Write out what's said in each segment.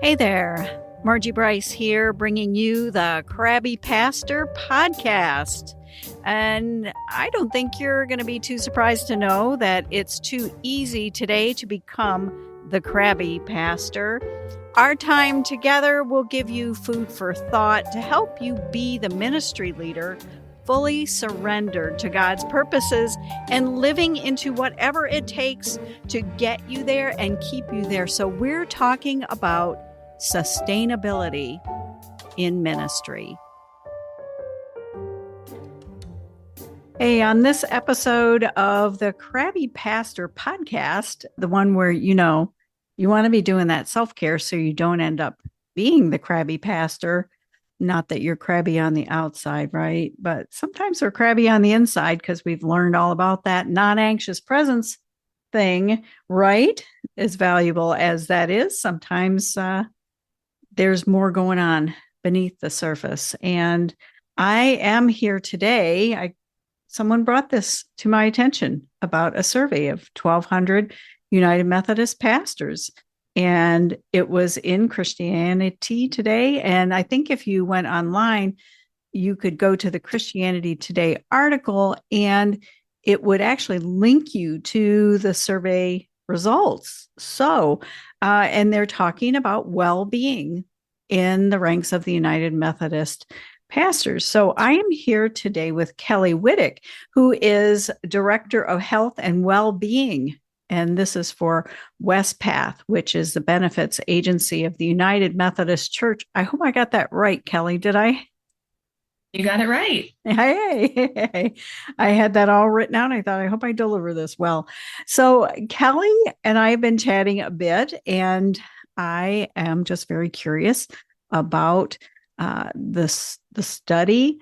Hey there, Margie Bryce here, bringing you the Crabby Pastor podcast. And I don't think you're going to be too surprised to know that it's too easy today to become the Crabby Pastor. Our time together will give you food for thought to help you be the ministry leader fully surrendered to God's purposes and living into whatever it takes to get you there and keep you there. So we're talking about sustainability in ministry. Hey, on this episode of the Crabby Pastor podcast, the one where, you want to be doing that self-care so you don't end up being the crabby pastor. Not that you're crabby on the outside, right? But sometimes we're crabby on the inside because we've learned all about that non-anxious presence thing, right? As valuable as that is, sometimes there's more going on beneath the surface. And I am here today. Someone brought this to my attention about a survey of 1,200 United Methodist pastors. And it was in Christianity Today. And I think if you went online, you could go to the Christianity Today article and it would actually link you to the survey results. So, and they're talking about well-being in the ranks of the United Methodist pastors. So I am here today with Kelly Wittich, who is Director of Health and Well-being. And this is for WestPath, which is the benefits agency of the United Methodist Church. I hope I got that right, Kelly. Did I? You got it right. Hey, I had that all written out. I thought, I hope I deliver this well. So Kelly and I have been chatting a bit, and I am just very curious about the study,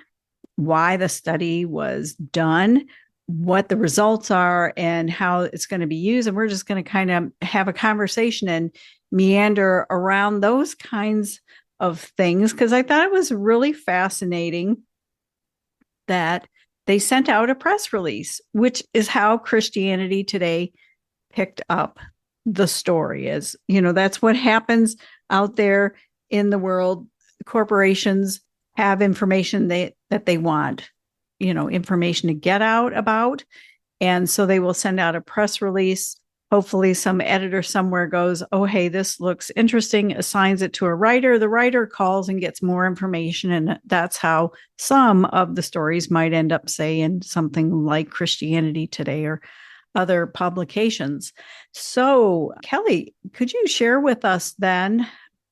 why the study was done, what the results are, and how it's going to be used. And we're just going to kind of have a conversation and meander around those kinds of things, because I thought it was really fascinating that they sent out a press release, which is how Christianity Today picked up the story. Is, that's what happens out there in the world. Corporations have information that they want, information to get out about. And so they will send out a press release. Hopefully some editor somewhere goes, oh, hey, this looks interesting, assigns it to a writer. The writer calls and gets more information. And that's how some of the stories might end up, say, in something like Christianity Today or other publications. So, Kelly, could you share with us then?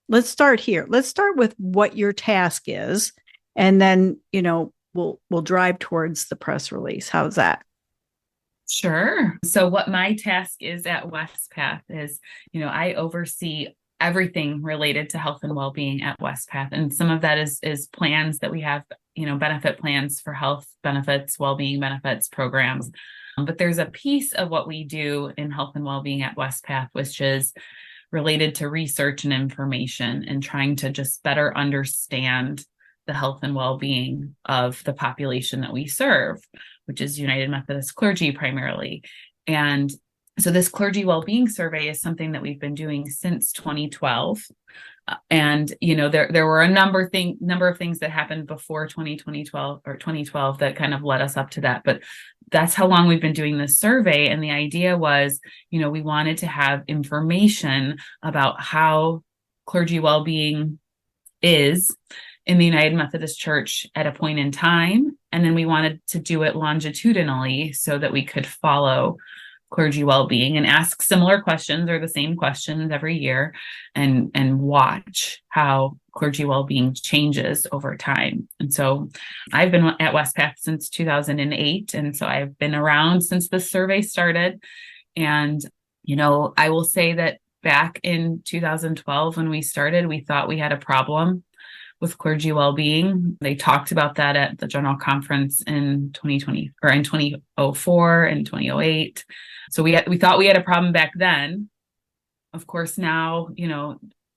Let's start here. Let's start with what your task is. And then, we'll drive towards the press release. How's that? Sure. So what my task is at WestPath is, I oversee everything related to health and well-being at WestPath. And some of that is plans that we have, benefit plans for health benefits, well-being benefits programs. But there's a piece of what we do in health and well-being at WestPath, which is related to research and information and trying to just better understand the health and well-being of the population that we serve, which is United Methodist Clergy primarily. And so this clergy well-being survey is something that we've been doing since 2012. And, there were a number of things that happened before 2012 that kind of led us up to that. But that's how long we've been doing this survey. And the idea was, we wanted to have information about how clergy well-being is in the United Methodist Church at a point in time. And then we wanted to do it longitudinally so that we could follow clergy well-being and ask similar questions or the same questions every year and watch how clergy well-being changes over time. And so I've been at WestPath since 2008. And so I've been around since the survey started. And, I will say that back in 2012, when we started, we thought we had a problem with clergy well-being. They talked about that at the General Conference in 2020 or in 2004 and 2008. So we thought we had a problem back then. Of course, now,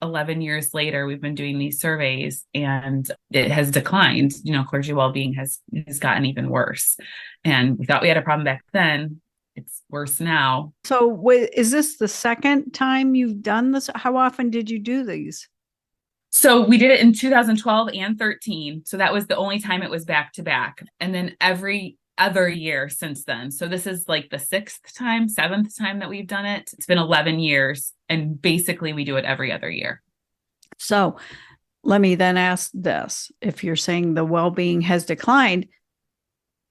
11 years later, we've been doing these surveys and it has declined. Clergy well-being has gotten even worse. And we thought we had a problem back then. It's worse now. So is this the second time you've done this? How often did you do these? So we did it in 2012 and 13. So that was the only time it was back to back. And then every other year since then. So this is like the seventh time that we've done it. It's been 11 years. And basically we do it every other year. So let me then ask this. If you're saying the well-being has declined,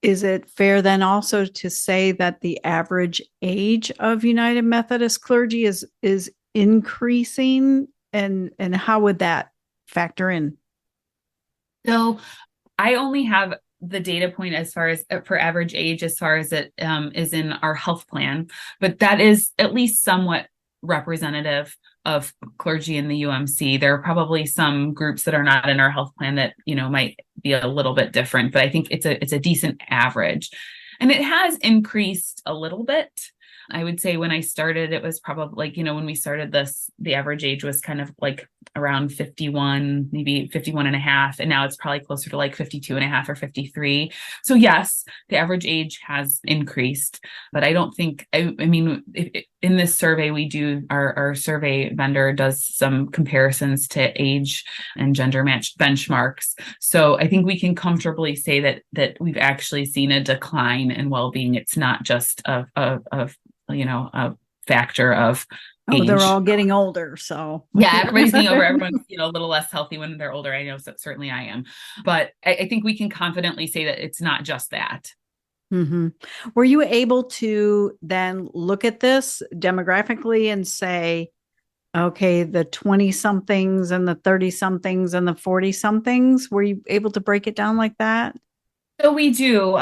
is it fair then also to say that the average age of United Methodist clergy is increasing? And how would that factor in? So I only have the data point as far as for average age, as far as it is in our health plan, but that is at least somewhat representative of clergy in the UMC. There are probably some groups that are not in our health plan that, might be a little bit different, but I think it's a decent average. And it has increased a little bit. I would say when I started, it was probably like, when we started this, the average age was kind of like around 51, maybe 51 and a half. And now it's probably closer to like 52 and a half or 53. So yes, the average age has increased, but I don't think, in this survey we do, our survey vendor does some comparisons to age and gender matched benchmarks. So I think we can comfortably say that we've actually seen a decline in well-being. It's not just a factor of age. They're all getting older. So yeah, everybody's getting older. Everyone's, a little less healthy when they're older. I know, so certainly I am, but I think we can confidently say that it's not just that. Mm-hmm. Were you able to then look at this demographically and say, okay, the 20 somethings and the 30 somethings and the 40 somethings, were you able to break it down like that? So we do.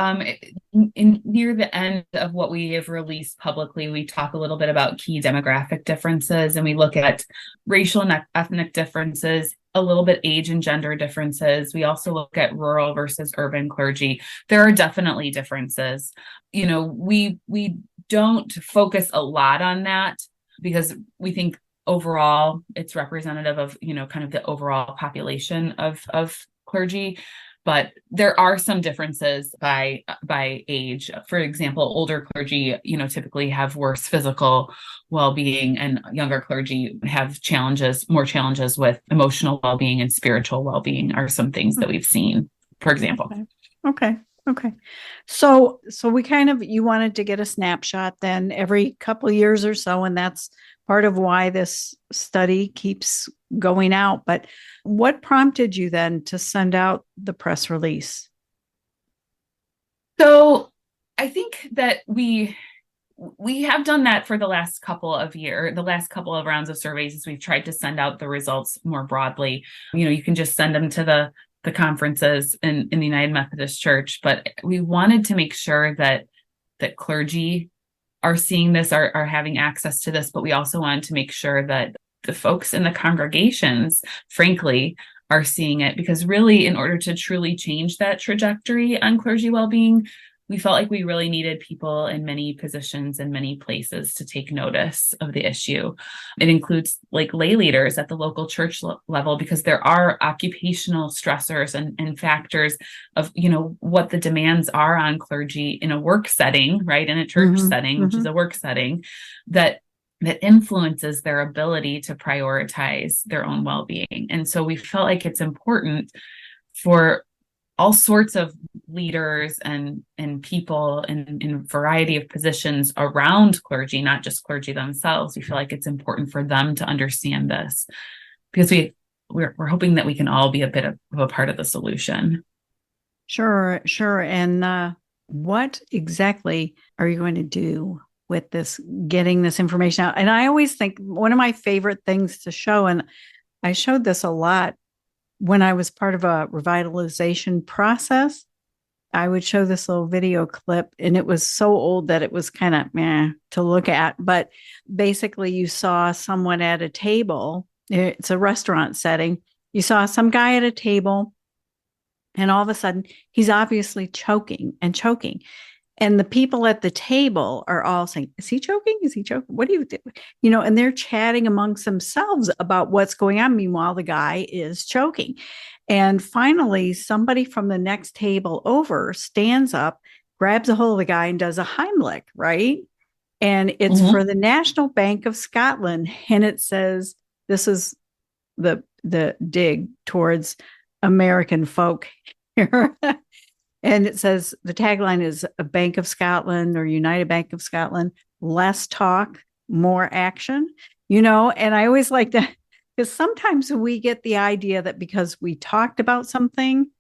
Near the end of what we have released publicly, we talk a little bit about key demographic differences, and we look at racial and ethnic differences, a little bit age and gender differences. We also look at rural versus urban clergy. There are definitely differences. We don't focus a lot on that because we think overall it's representative of, kind of the overall population of clergy. But there are some differences by age. For example, older clergy, typically have worse physical well-being, and younger clergy have more challenges with emotional well-being and spiritual well-being are some things that we've seen, for example. Okay. So you wanted to get a snapshot then every couple of years or so, and that's part of why this study keeps going out. But what prompted you then to send out the press release? So I think that we have done that for the last couple of rounds of surveys, as we've tried to send out the results more broadly. You can just send them to the conferences in the United Methodist Church, but we wanted to make sure that clergy are seeing this, are having access to this, but we also wanted to make sure that the folks in the congregations, frankly, are seeing it, because really, in order to truly change that trajectory on clergy well-being, we felt like we really needed people in many positions and many places to take notice of the issue. It includes like lay leaders at the local church level, because there are occupational stressors and factors of, what the demands are on clergy in a work setting, right? In a church setting, which is a work setting, that influences their ability to prioritize their own well-being. And so we felt like it's important for all sorts of leaders and people in a variety of positions around clergy, not just clergy themselves. We feel like it's important for them to understand this, because we're hoping that we can all be a bit of a part of the solution. Sure. And what exactly are you going to do with this, getting this information out? And I always think one of my favorite things to show, and I showed this a lot when I was part of a revitalization process, I would show this little video clip, and it was so old that it was kind of meh to look at. But basically, you saw someone at a table. It's a restaurant setting. You saw some guy at a table, and all of a sudden, he's obviously choking. And the people at the table are all saying, is he choking? Is he choking? What do you do? And they're chatting amongst themselves about what's going on. Meanwhile, the guy is choking. And finally, somebody from the next table over stands up, grabs a hold of the guy, and does a Heimlich, right? And it's for the National Bank of Scotland. And it says, this is the dig towards American folk here. And it says the tagline is a Bank of Scotland or United Bank of Scotland, less talk, more action, and I always like that because sometimes we get the idea that because we talked about something,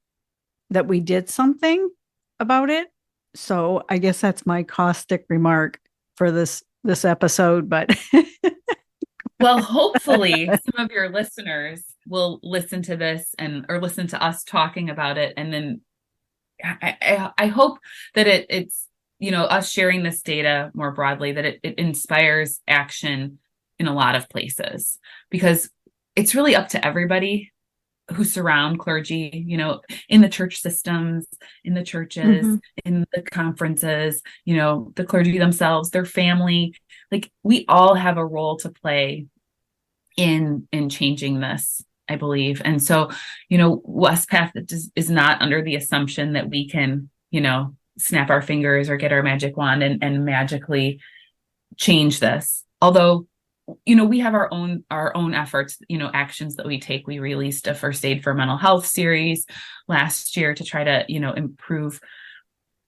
that we did something about it. So I guess that's my caustic remark for this episode, but well, hopefully some of your listeners will listen to this or listen to us talking about it. And then I hope that it's, us sharing this data more broadly, that it inspires action in a lot of places, because it's really up to everybody who surround clergy, in the church systems, in the churches, mm-hmm. in the conferences, the clergy themselves, their family. Like, we all have a role to play in changing this, I believe. And so, WestPath is not under the assumption that we can, snap our fingers or get our magic wand and magically change this. Although, we have our own efforts, actions that we take. We released a First Aid for Mental Health series last year to try to, improve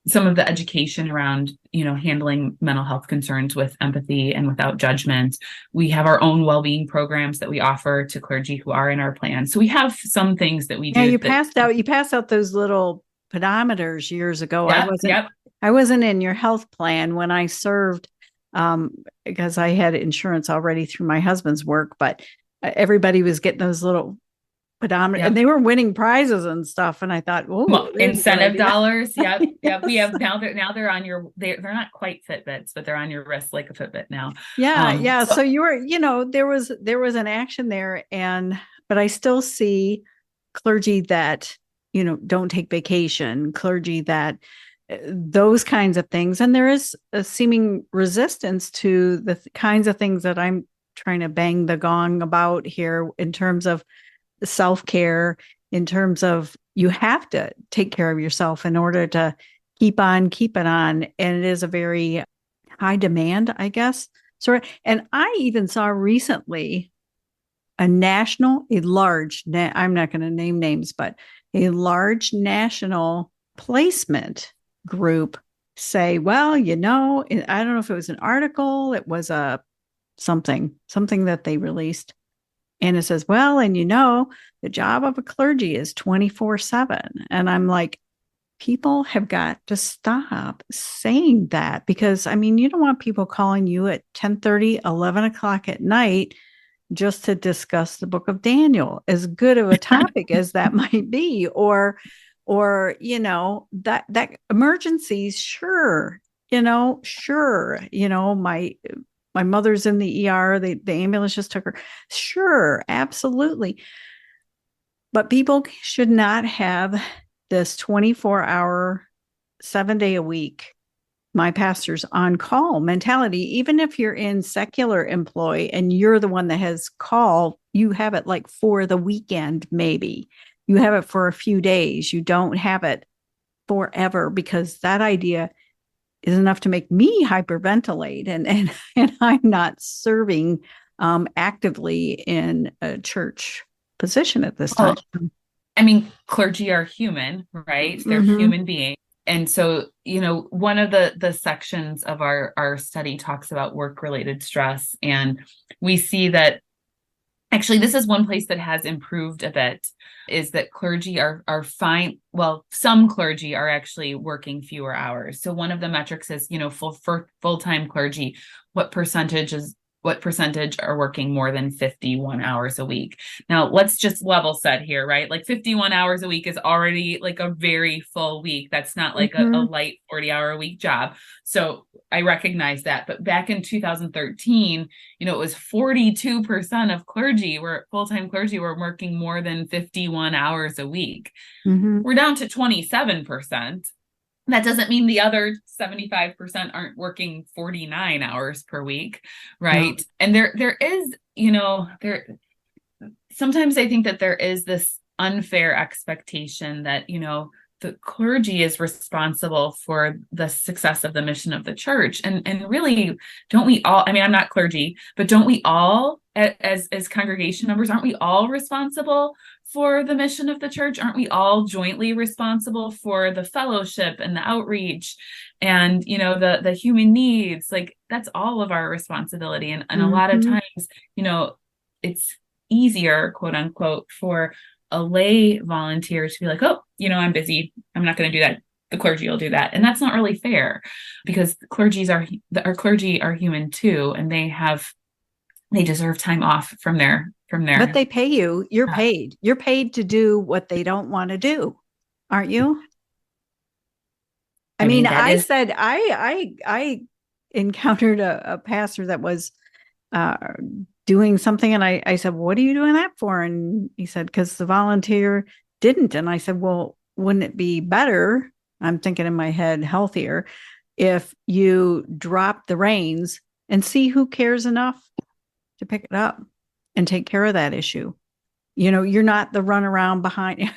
some of the education around, handling mental health concerns with empathy and without judgment. We have our own well-being programs that we offer to clergy who are in our plan. So we have some things that we do. You passed out those little pedometers years ago. Yep, I wasn't in your health plan when I served, because I had insurance already through my husband's work, but everybody was getting those little pedometers, and they were winning prizes and stuff. And I thought, incentive dollars. Yep. We have now they're on they're not quite Fitbits, but they're on your wrist like a Fitbit now. Yeah. So you were, there was an action there, but I still see clergy that, don't take vacation, clergy that those kinds of things. And there is a seeming resistance to the kinds of things that I'm trying to bang the gong about here in terms of self-care, in terms of you have to take care of yourself in order to keep on keeping on. And it is a very high demand, I guess. So, and I even saw recently I'm not going to name names, but a large national placement group say, well, I don't know if it was an article, it was something that they released. And it says, well, and the job of a clergy is 24/7. And I'm like, people have got to stop saying that, because you don't want people calling you at 10:30, 11 o'clock at night just to discuss the book of Daniel, as good of a topic as that might be, or that emergencies, sure, my mother's in the ER, the ambulance just took her. Sure, absolutely. But people should not have this 24-hour, 7-day a week, my pastor's on call mentality. Even if you're in secular employ and you're the one that has call, you have it like for the weekend, maybe. You have it for a few days. You don't have it forever, because that idea is enough to make me hyperventilate, and I'm not serving actively in a church position at this time. Clergy are human, right? They're Mm-hmm. human beings. And so, one of the sections of our study talks about work-related stress. And we see that actually this is one place that has improved a bit, is that clergy are fine. Well, some clergy are actually working fewer hours. So one of the metrics is, for full-time clergy, what percentage are working more than 51 hours a week? Now, let's just level set here, right? Like 51 hours a week is already like a very full week. That's not like a light 40-hour a week job. So I recognize that. But back in 2013, it was 42% of full-time clergy were working more than 51 hours a week. Mm-hmm. We're down to 27%. That doesn't mean the other 75% aren't working 49 hours per week, right? No. And there is, sometimes I think that there is this unfair expectation that, the clergy is responsible for the success of the mission of the church. And really, don't we all, I'm not clergy, but don't we all as congregation members, aren't we all responsible for the mission of the church? Aren't we all jointly responsible for the fellowship and the outreach and, the human needs? Like, that's all of our responsibility. And a lot of Mm-hmm. times, it's easier, quote unquote, for a lay volunteer to be like, oh, I'm busy, I'm not going to do that. The clergy will do that. And that's not really fair, because our clergy are human too, and they deserve time off from But their they pay you. You're uh, paid. You're paid to do what they don't want to do, aren't you? I I mean, mean, that I is. said I encountered a pastor that was uh, doing something, and I said, "What are you doing that for?" And he said, "Because the volunteer didn't." And I said, "Well, wouldn't it be better?" I'm thinking in my head, healthier, if you drop the reins and see who cares enough to pick it up and take care of that issue. You're not the run around behind.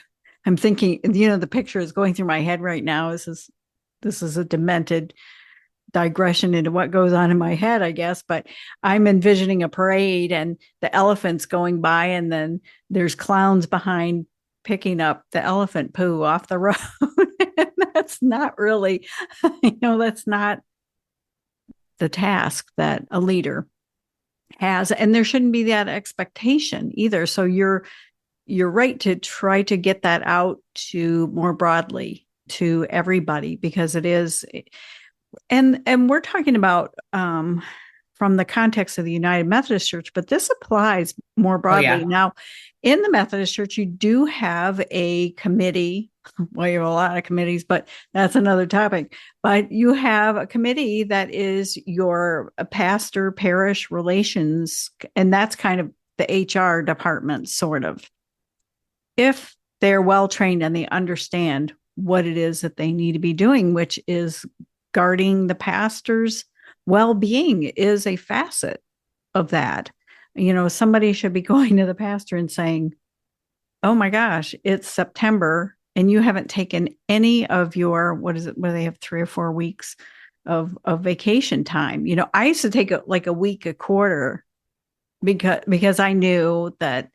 I'm thinking, the picture is going through my head right now. This is a demented digression into what goes on in my head, I guess, but I'm envisioning a parade and the elephants going by, and then there's clowns behind picking up the elephant poo off the road. That's not really, that's not the task that a leader has, and there shouldn't be that expectation either. So you're right to try to get that out to more broadly to everybody, because it is, and we're talking about from the context of the United Methodist Church, but this applies more Oh broadly. yeah. Now, in the Methodist Church, you do have a committee. Well, you have a lot of committees, but that's another topic. But you have a committee that is your pastor parish relations, and that's kind of the HR department, sort of. If they're well trained and they understand what it is that they need to be doing, which is guarding the pastor's well-being, is a facet of that. Somebody should be going to the pastor and saying, "Oh my gosh, it's September and you haven't taken any of your, what is it, where they have 3 or 4 weeks of vacation time." I used to take like a week a quarter, because I knew that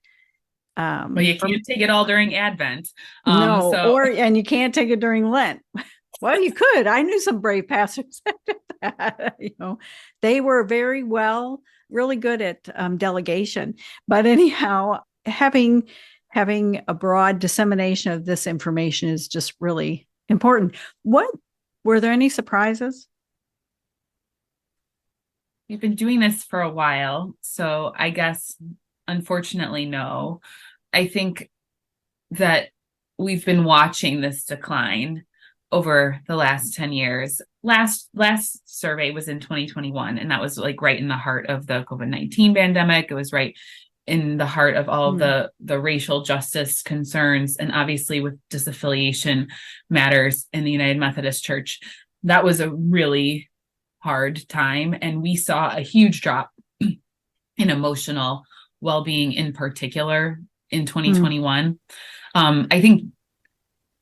Well, you for can't take it all during Advent. no, So and you can't take it during Lent. Well, you could. I knew some brave pastors that did that. They were really good at delegation. But anyhow, having a broad dissemination of this information is just really important. What were there any surprises? we've been doing this for a while. So I guess, unfortunately, no. I think that we've been watching this decline over the last 10 years. Last survey was in 2021, and that was like right in the heart of the COVID-19 pandemic. It was right in the heart of all Hmm. the racial justice concerns, and obviously with disaffiliation matters in the United Methodist Church. That was a really hard time, and we saw a huge drop in emotional well-being, in particular in Hmm. 2021. I think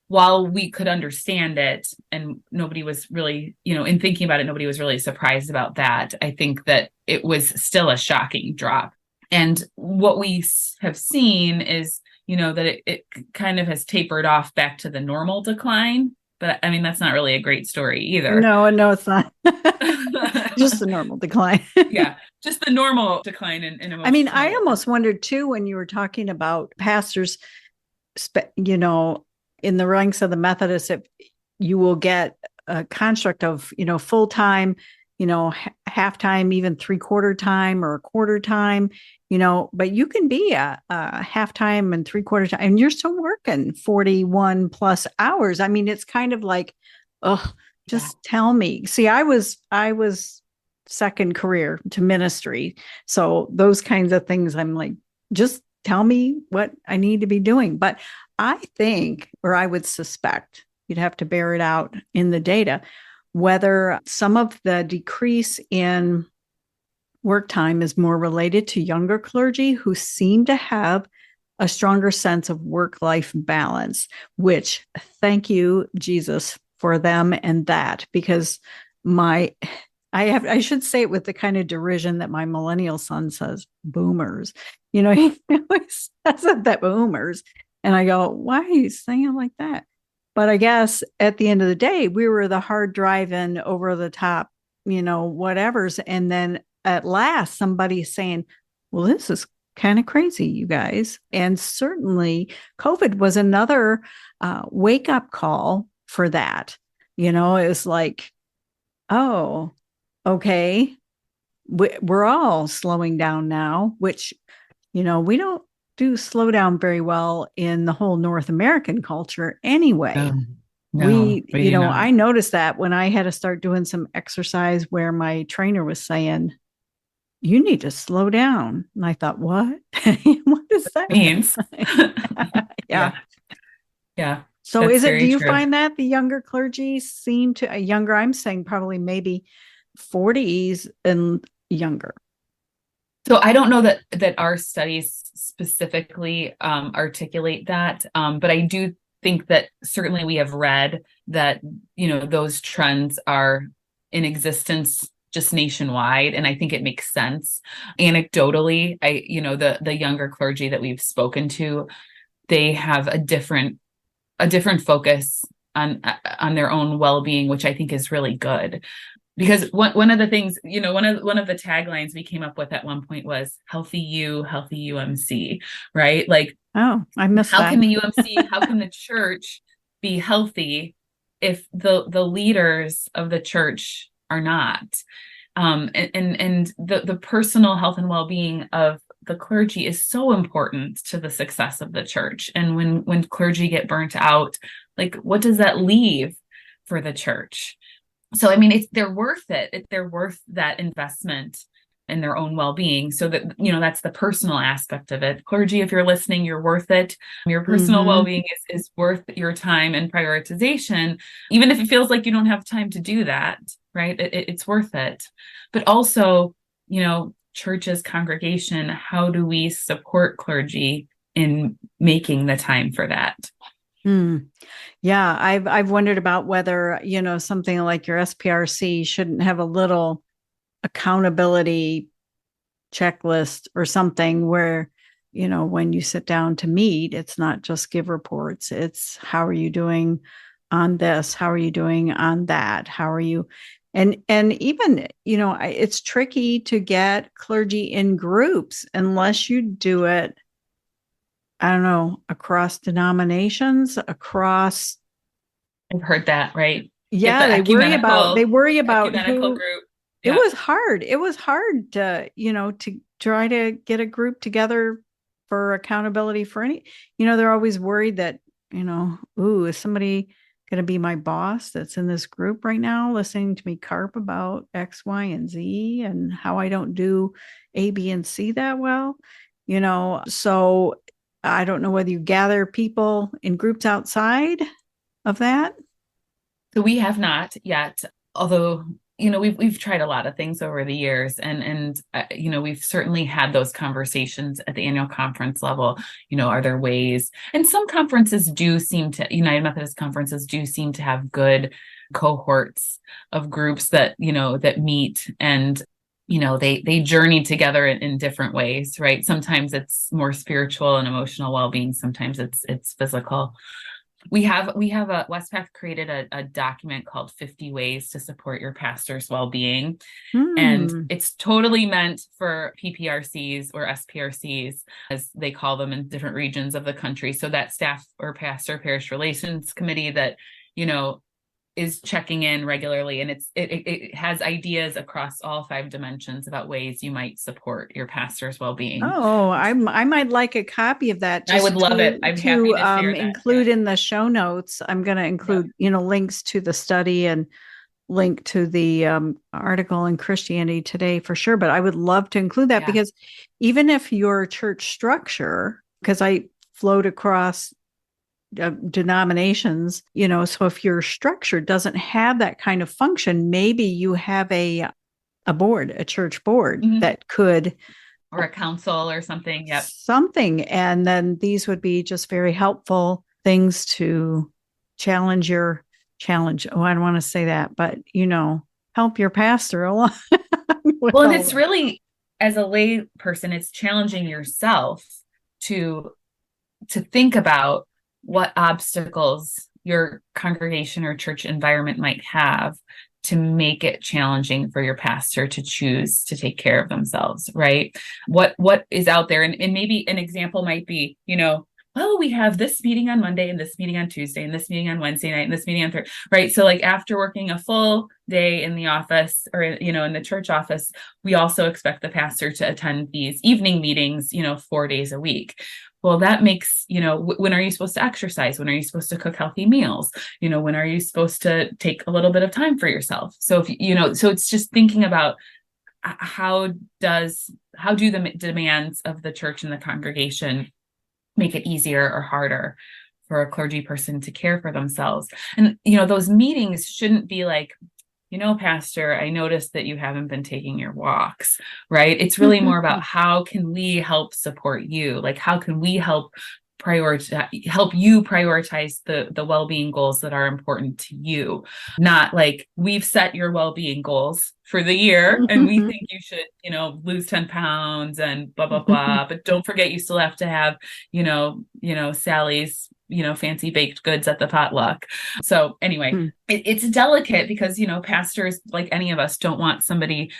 while we could understand it, and nobody was really, in thinking about it, nobody was really surprised about that. I think that it was still a shocking drop. And what we have seen is, that it kind of has tapered off back to the normal decline. But I mean, that's not really a great story either. No, it's not. Just the normal decline. Yeah, just the normal decline in I mean, I emotional. almost wondered too, when you were talking about pastors, in the ranks of the Methodists, if you will get a construct of, full time, half time, even 3/4 time or a quarter time, but you can be a half time and 3/4 time, and you're still working 41 plus hours. I mean, it's kind of like, oh, Yeah. just tell me. See, I was second career to ministry. So those kinds of things, I'm like, just tell me what I need to be doing. But I think, or I would suspect, you'd have to bear it out in the data, whether some of the decrease in work time is more related to younger clergy who seem to have a stronger sense of work-life balance, which, thank you, Jesus, for them and that, because my I should say it with the kind of derision that my millennial son says, boomers. You know, he always says it, that boomers. And I go, why are you saying it like that? But I guess at the end of the day, we were the hard driving over the top, whatevers. And then at last, somebody's saying, well, this is kind of crazy, you guys. And certainly COVID was another wake up call for that. It was like, oh, okay, we're all slowing down now, which, we don't do slow down very well in the whole North American culture anyway. No, we do not. I noticed that when I had to start doing some exercise where my trainer was saying, you need to slow down. And I thought, what? What does that means? Yeah. Yeah. So do you find that the younger clergy seem to, I'm saying probably maybe 40s and younger? So I don't know that our studies specifically articulate that, but I do think that certainly we have read that, those trends are in existence just nationwide. And I think it makes sense. Anecdotally, the younger clergy that we've spoken to, they have a different focus on their own well-being, which I think is really good. Because one of the things, one of the taglines we came up with at one point was healthy you, healthy UMC, right? Like, oh, I missed how that. can the UMC, how can the church be healthy if the leaders of the church are not? And the personal health and well-being of the clergy is so important to the success of the church. And when clergy get burnt out, like, what does that leave for the church? So, I mean, they're worth it. They're worth that investment in their own well-being. So that, that's the personal aspect of it. Clergy, if you're listening, you're worth it. Your personal well-being is worth your time and prioritization, even if it feels like you don't have time to do that, right? It's worth it. But also, churches, congregation, how do we support clergy in making the time for that? Yeah, I've wondered about whether, something like your SPRC shouldn't have a little accountability checklist or something where, when you sit down to meet, it's not just give reports. It's how are you doing on this? How are you doing on that? How are you? And even, it's tricky to get clergy in groups unless you do it, I don't know, across denominations, across. I've heard that, right? Yeah, they worry about who. Group. Yeah. It was hard. It was hard to, to try to get a group together for accountability for any, they're always worried that, is somebody going to be my boss that's in this group right now listening to me carp about X, Y, and Z and how I don't do A, B, and C that well, so I don't know whether you gather people in groups outside of that. So we have not yet, although, we've tried a lot of things over the years and we've certainly had those conversations at the annual conference level. Are there ways? And some conferences United Methodist conferences do seem to have good cohorts of groups that, that meet and they journey together in different ways, right? Sometimes it's more spiritual and emotional well-being. Sometimes it's physical. We have WestPath created a document called 50 Ways to Support Your Pastor's Well-Being. And it's totally meant for PPRCs or SPRCs, as they call them in different regions of the country. So that staff or pastor parish relations committee that, is checking in regularly, and it has ideas across all 5 dimensions about ways you might support your pastor's well-being. Oh, I might like a copy of that. I would love it. I'm happy to share that. Include in the show notes. I'm going to include, links to the study and link to the article in Christianity Today for sure. But I would love to include that because even if your church structure, because I float across denominations, so if your structure doesn't have that kind of function, maybe you have a board, a church board that could, or a council or something. Yep. Something. And then these would be just very helpful things to challenge. Oh, I don't want to say that, but help your pastor along with Well, and all it's that. really, as a lay person, it's challenging yourself to think about what obstacles your congregation or church environment might have to make it challenging for your pastor to choose to take care of themselves, right? What is out there? And maybe an example might be, well, we have this meeting on Monday and this meeting on Tuesday and this meeting on Wednesday night and this meeting on Thursday, right? So like after working a full day in the office or, in the church office, we also expect the pastor to attend these evening meetings, 4 days a week. Well, that makes, when are you supposed to exercise? When are you supposed to cook healthy meals? When are you supposed to take a little bit of time for yourself? So so it's just thinking about how do the demands of the church and the congregation make it easier or harder for a clergy person to care for themselves. And, those meetings shouldn't be like, Pastor, I noticed that you haven't been taking your walks, right? It's really more about how can we help support you? Like, how can we help you prioritize the well-being goals that are important to you? Not like we've set your well-being goals for the year and we think you should, lose 10 pounds and blah, blah, blah. But don't forget, you still have to have, Sally's, fancy baked goods at the potluck. So anyway, it's delicate because, pastors, like any of us, don't want somebody,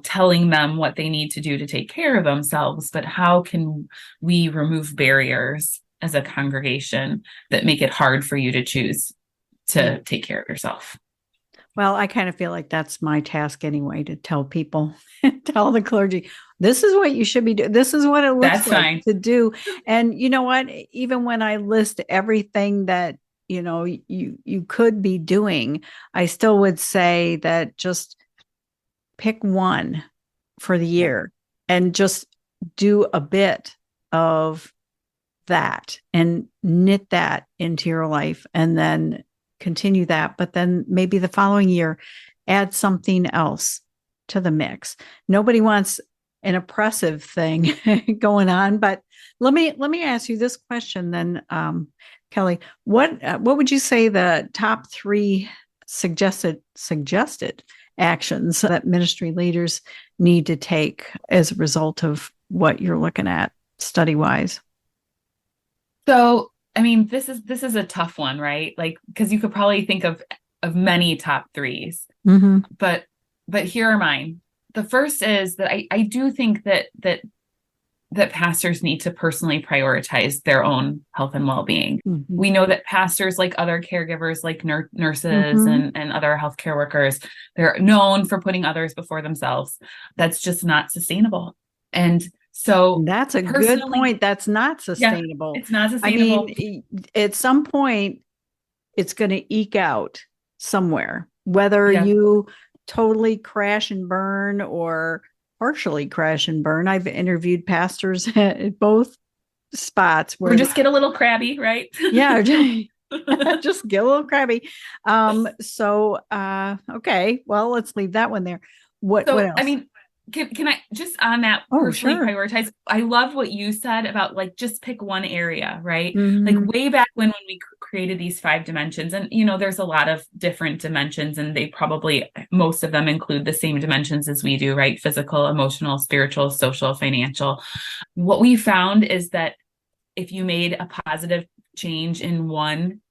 telling them what they need to do to take care of themselves. But how can we remove barriers as a congregation that make it hard for you to choose to take care of yourself? Well, I kind of feel like that's my task anyway, to tell people, tell the clergy, this is what you should be doing. This is what it looks That's like fine. to do. And you know what? Even when I list everything that, you could be doing, I still would say that just pick one for the Yeah. year and just do a bit of that and knit that into your life and then continue that. But then maybe the following year, add something else to the mix. Nobody wants an oppressive thing going on. But let me ask you this question then, Kelly. What would you say the top three suggested actions that ministry leaders need to take as a result of what you're looking at study wise? So, I mean, this is a tough one, right? Like, because you could probably think of many top threes, Mm-hmm. but here are mine. The first is that I do think that pastors need to personally prioritize their own health and well-being. Mm-hmm. We know that pastors, like other caregivers, like nurses Mm-hmm. and other healthcare workers, they're known for putting others before themselves. That's just not sustainable. And so That's a good personally, point. That's not yeah, sustainable. it's not I sustainable. mean, at some point, it's going to eke out somewhere, whether Yeah. you totally crash and burn or partially crash and burn. I've interviewed pastors at both spots Or where just get a little crabby, right? yeah, just get a little crabby. Okay, well, let's leave that one there. What So, I else? mean, can I just on that Oh, personally sure. prioritize? I love what you said about like just pick one area, right? Like Mm-hmm. way back when we created these 5 dimensions, and there's a lot of different dimensions, and they probably most of them include the same dimensions as we do, right? Physical, emotional, spiritual, social, financial. What we found is that if you made a positive change in one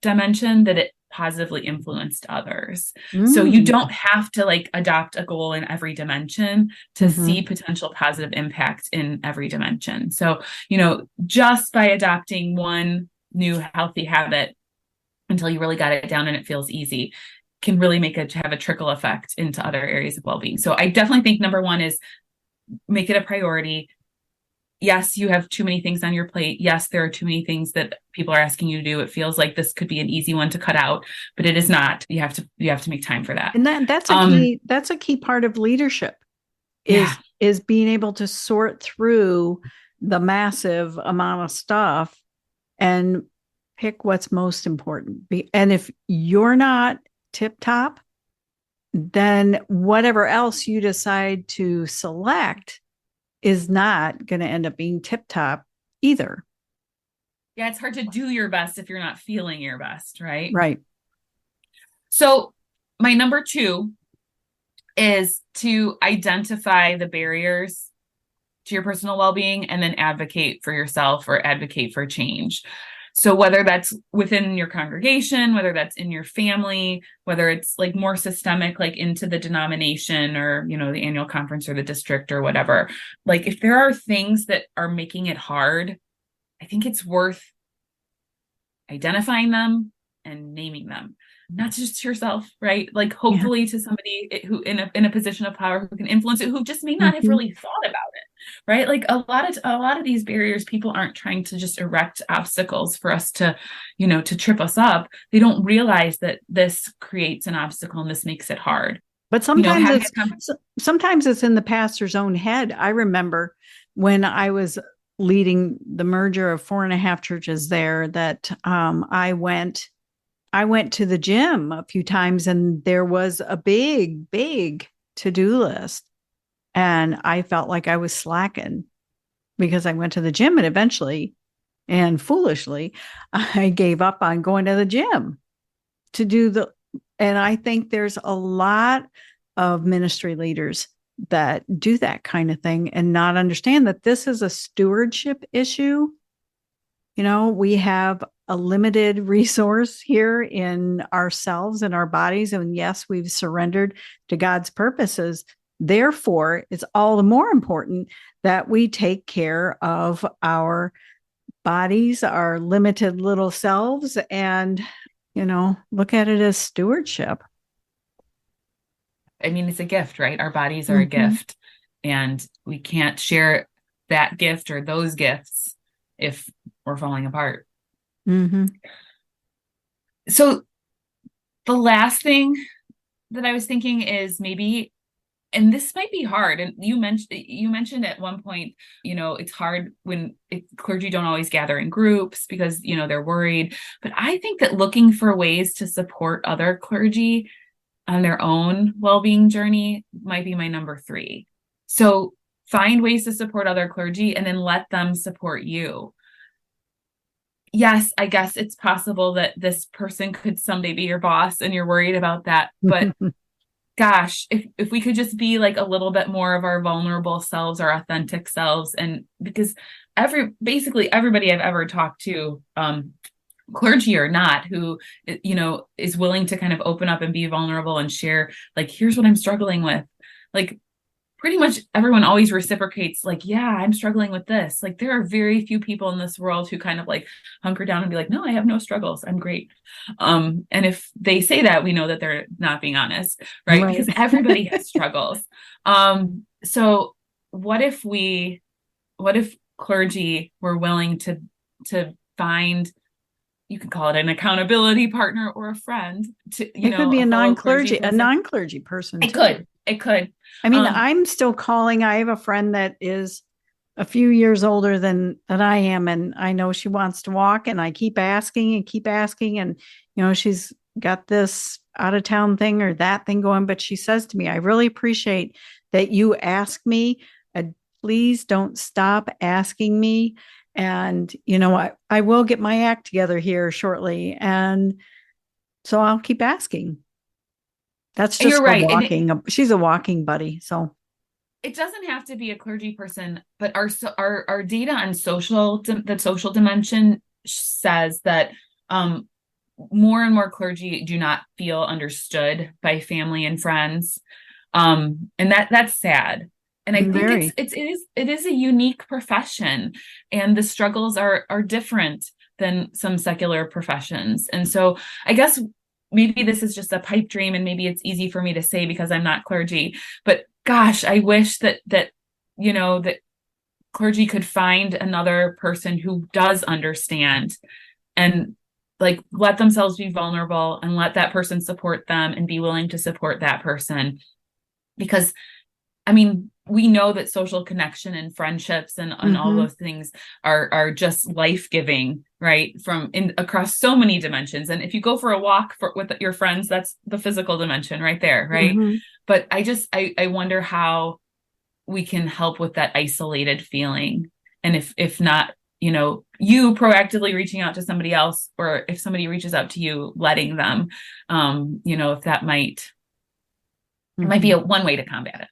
dimension, that it positively influenced others. So you Mm-hmm. don't have to like adopt a goal in every dimension to see potential positive impact in every dimension. So, just by adopting one new healthy habit until you really got it down and it feels easy can really have a trickle effect into other areas of well-being. So I definitely think number one is make it a priority. Yes, you have too many things on your plate. Yes, there are too many things that people are asking you to do. It feels like this could be an easy one to cut out, but it is not. You have to make time for that. And that's a key part of leadership Yeah. is being able to sort through the massive amount of stuff and pick what's most important. And if you're not tip top, then whatever else you decide to select is not going to end up being tip top either. Yeah, it's hard to do your best if you're not feeling your best, right? Right. So my number two is to identify the barriers to your personal well-being and then advocate for yourself or advocate for change. So whether that's within your congregation, whether that's in your family, whether it's like more systemic, like into the denomination or, the annual conference or the district or whatever, like if there are things that are making it hard, I think it's worth identifying them and naming them, not just to yourself, right? Like Yeah. hopefully to somebody who in a position of power who can influence it, who just may not have Mhm. really thought about it, right? Like a lot of these barriers, people aren't trying to just erect obstacles for us to, to trip us up. They don't realize that this creates an obstacle and this makes it hard. But Having a sometimes it's in the pastor's own head. I remember when I was leading the merger of 4.5 churches there that I went to the gym a few times and there was a big to-do list. And I felt like I was slacking because I went to the gym and eventually and foolishly I gave up on going to the gym to do and I think there's a lot of ministry leaders that do that kind of thing and not understand that this is a stewardship issue. We have a limited resource here in ourselves and our bodies. And yes, we've surrendered to God's purposes. Therefore, it's all the more important that we take care of our bodies, our limited little selves, and, look at it as stewardship. I mean, it's a gift, right? Our bodies are a Mm-hmm. gift, and we can't share that gift or those gifts if we're falling apart. Mm-hmm. So the last thing that I was thinking is maybe, and this might be hard, and you mentioned at one point, it's hard when clergy don't always gather in groups because they're worried. But I think that looking for ways to support other clergy on their own well-being journey might be my number 3. So find ways to support other clergy and then let them support you. Yes, I guess it's possible that this person could someday be your boss and you're worried about that. But gosh, if we could just be like a little bit more of our vulnerable selves, our authentic selves, and because basically everybody I've ever talked to, clergy or not, who is willing to kind of open up and be vulnerable and share, like, here's what I'm struggling with, like pretty much everyone always reciprocates, like, yeah, I'm struggling with this. Like there are very few people in this world who kind of like hunker down and be like, no, I have no struggles, I'm great. And if they say that, we know that they're not being honest, right? Right. Because everybody has struggles. So what if clergy were willing to find, you could call it an accountability partner or a friend, to It could be a fellow clergy a person. non-clergy person It too. could. It could. I mean, Um, I'm still calling. I have a friend that is a few years older than I am, and I know she wants to walk, and I keep asking and keep asking, and she's got this out of town thing or that thing going, but she says to me, "I really appreciate that you ask me. Uh, please don't stop asking me." And I will get my act together here shortly, and so I'll keep asking. That's you're just for right. walking. She's a walking buddy. So, It doesn't have to be a clergy person, but our data on the social dimension says that more and more clergy do not feel understood by family and friends, and that's sad. And I think very. it is a unique profession, and the struggles are different than some secular professions. And so I guess maybe this is just a pipe dream, and maybe it's easy for me to say because I'm not clergy, but gosh, I wish that clergy could find another person who does understand and like let themselves be vulnerable and let that person support them and be willing to support that person. Because I mean, we know that social connection and friendships and all Mm-hmm. those things are just life-giving, right? From in across so many dimensions. And if you go for a walk with your friends, that's the physical dimension right there, right? Mm-hmm. But I wonder how we can help with that isolated feeling. And if not, you proactively reaching out to somebody else, or if somebody reaches out to you, letting them, if that might It might be Mhm. one way to combat it.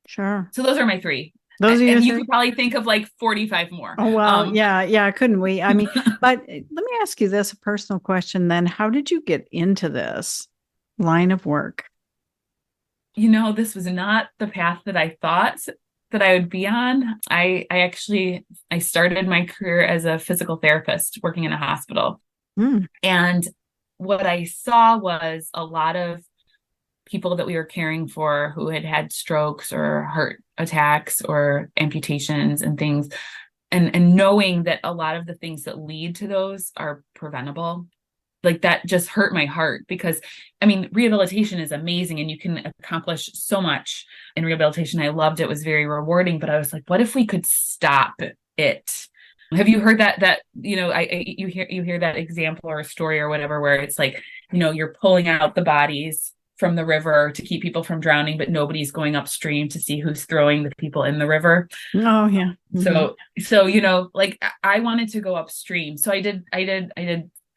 Sure. So those are my three. Those are your And you three. could probably think of like 45 more. Oh, well, yeah, yeah, couldn't we? I mean, but let me ask you this, a personal question then. How did you get into this line of work? This was not the path that I thought that I would be on. I started my career as a physical therapist working in a hospital. Mm. And what I saw was a lot of people that we were caring for who had had strokes or heart attacks or amputations and things, and knowing that a lot of the things that lead to those are preventable. Like that just hurt my heart because I mean, rehabilitation is amazing and you can accomplish so much in rehabilitation. I loved it. It was very rewarding, but I was like, what if we could stop it? Have you heard that you hear that example or a story or whatever where it's like, you're pulling out the bodies from the river to keep people from drowning, but nobody's going upstream to see who's throwing the people in the river. Oh, yeah. Mhm. So like I wanted to go upstream. So I did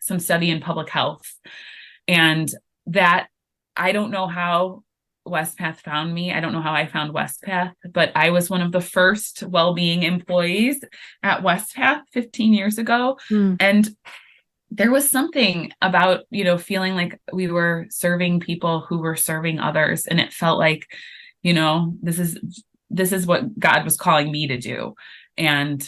some study in public health, and that I don't know how WestPath found me. I don't know how I found WestPath, but I was one of the first well-being employees at WestPath 15 years ago. Mm. And there was something about, feeling like we were serving people who were serving others. And it felt like, this is what God was calling me to do. And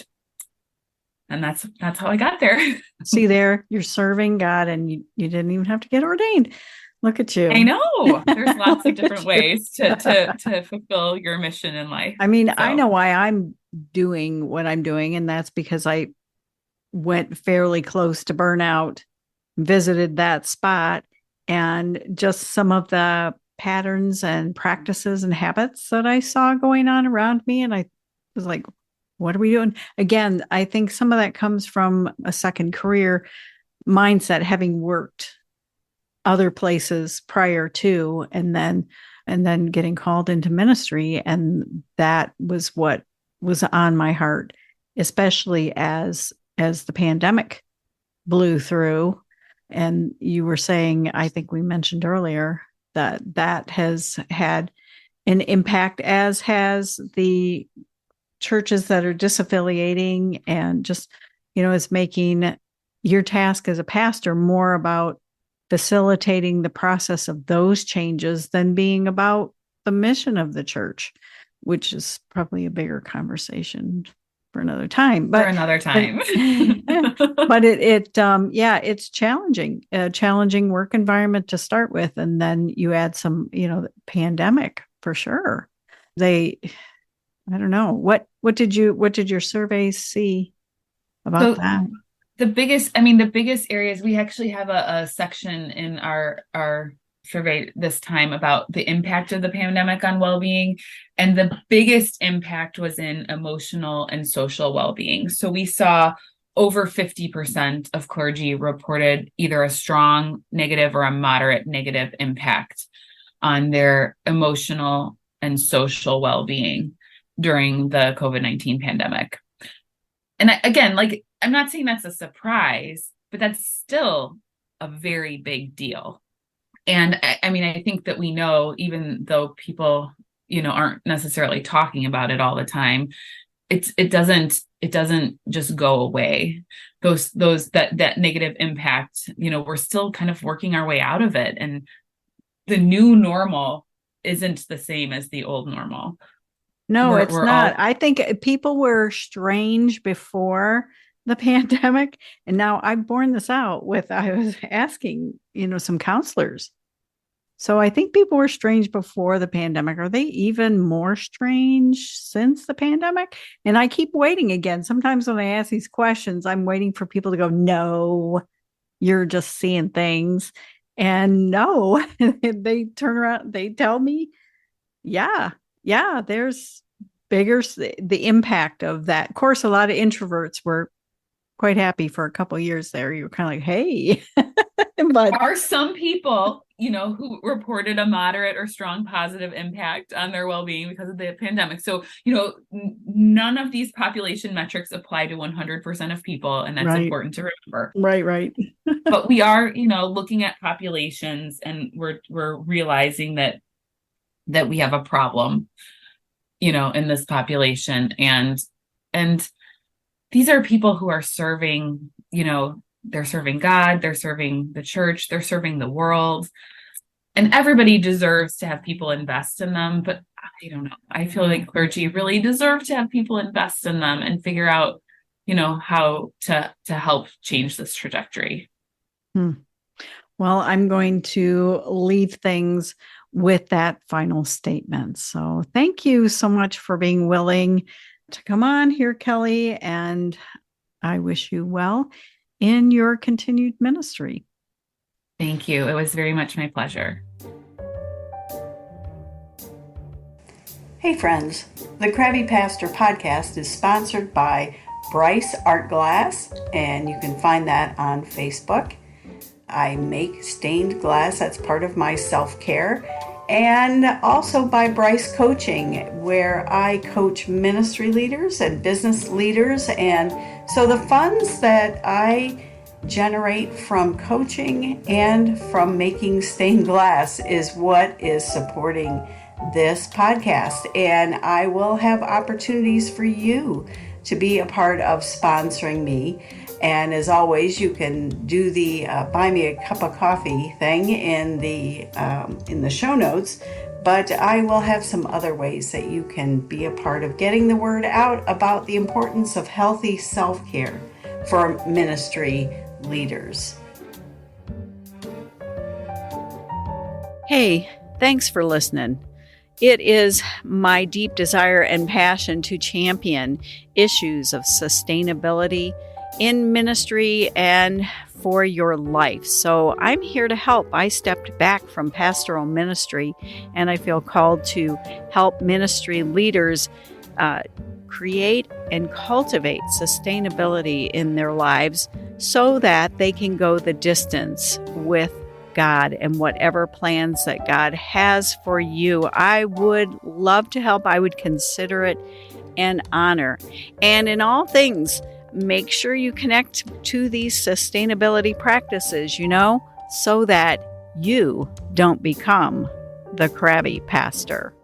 that's how I got there. See there, you're serving God and you didn't even have to get ordained. Look at you. I know there's lots of Look different at you. ways to fulfill your mission in life. I mean, I So know why I'm doing what I'm doing, and that's because I went fairly close to burnout, visited that spot, and just some of the patterns and practices and habits that I saw going on around me. And I was like, what are we doing? Again, I think some of that comes from a second career mindset, having worked other places prior to, and then getting called into ministry. And that was what was on my heart, especially as the pandemic blew through. And you were saying, I think we mentioned earlier, that has had an impact, as has the churches that are disaffiliating, and just, it's making your task as a pastor more about facilitating the process of those changes than being about the mission of the church, which is probably a bigger conversation for another time. for another time. But yeah, it's challenging, a challenging work environment to start with, and then you add some, pandemic for sure. I don't know, what did your surveys see about So that? the biggest areas, we actually have a section in our survey this time about the impact of the pandemic on well-being. And the biggest impact was in emotional and social well-being. So we saw over 50% of clergy reported either a strong negative or a moderate negative impact on their emotional and social well-being during the COVID-19 pandemic. And again, like, I'm not saying that's a surprise, but that's still a very big deal. And I mean, I think that we know, even though people, aren't necessarily talking about it all the time, it doesn't just go away. That negative impact, we're still kind of working our way out of it. And the new normal isn't the same as the old normal. No, it's We're not. all I think people were strange before the pandemic. And now I've borne this out I was asking, some counselors. So I think people were strange before the pandemic. Are they even more strange since the pandemic? And I keep waiting again. Sometimes when I ask these questions, I'm waiting for people to go, no, you're just seeing things. And no, they turn around, they tell me, yeah, yeah, there's bigger, the impact of that. Of course, a lot of introverts were quite happy for a couple of years there. You were kind of like, hey, but are some people, who reported a moderate or strong positive impact on their well-being because of the pandemic. So, none of these population metrics apply to 100% of people, and that's right, important to remember. right. But we are, looking at populations, and we're realizing that that we have a problem, in this population. And these are people who are serving, they're serving God, they're serving the church, they're serving the world. And everybody deserves to have people invest in them. But I don't know. I feel like clergy really deserve to have people invest in them and figure out, how to help change this trajectory. Well, I'm going to leave things with that final statement. So thank you so much for being willing to come on here, Kelly. And I wish you well in your continued ministry. Thank you. It was very much my pleasure. Hey friends, the Krabby Pastor podcast is sponsored by Bryce Art Glass, and you can find that on Facebook. I make stained glass, that's part of my self-care, and also by Bryce Coaching, where I coach ministry leaders and business leaders. And so the funds that I generate from coaching and from making stained glass is what is supporting this podcast. And I will have opportunities for you to be a part of sponsoring me. And as always, you can do the buy me a cup of coffee thing in the show notes. But I will have some other ways that you can be a part of getting the word out about the importance of healthy self-care for ministry leaders. Hey, thanks for listening. It is my deep desire and passion to champion issues of sustainability in ministry and for your life. So I'm here to help. I stepped back from pastoral ministry, and I feel called to help ministry leaders create and cultivate sustainability in their lives so that they can go the distance with God and whatever plans that God has for you. I would love to help. I would consider it an honor. And in all things, make sure you connect to these sustainability practices, so that you don't become the crabby pastor.